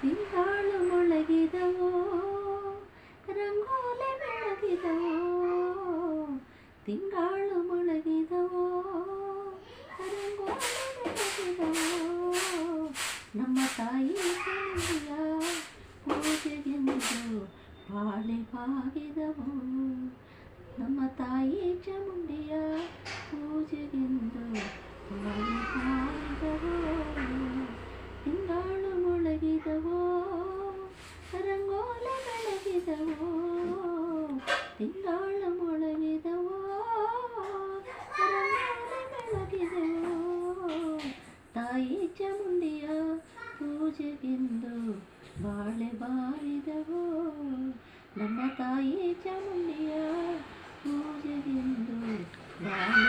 ತಿಂಗಾಳು ಮೊಳಗಿದವೋ ರಂಗೋಲೆ ಬೆಳಗಿದವೋ, ತಿಂಗಾಳು ಮೊಳಗಿದವೋ ರಂಗೋಲೆ ಬೆಳಗಿದವೋ, ನಮ್ಮ ತಾಯಿ ಚಾಮುಂಡಿಯ ಪೂಜೆಗೆಂದು ಬಾಳೆ ಬಾಗಿದವೋ, ನಮ್ಮ ತಾಯಿ ಚಾಮುಂಡಿಯ ಪೂಜೆಗೆಂದು ಬಾಳೆ ಬಾಗಿದವೋ, ತಿಂಗಾಳು ಮೊಳಗಿದವೋ ರಂಗೋಲೆ ಬೆಳಗಿದವೋ, ತಿಂಗಾಳು ಮೊಳಗಿದವೋ ರಂಗೋಲೆ ಬೆಳಗಿದವೋ, ತಾಯಿ ಚಾಮುಂಡಿಯ ಪೂಜೆಗೆಂದು ಬಾಳೆ ಬಾರಿದವೋ, ನಮ್ಮ ತಾಯಿ ಚಾಮುಂಡಿಯ ಪೂಜೆಗೆಂದು ಬಾಳೆ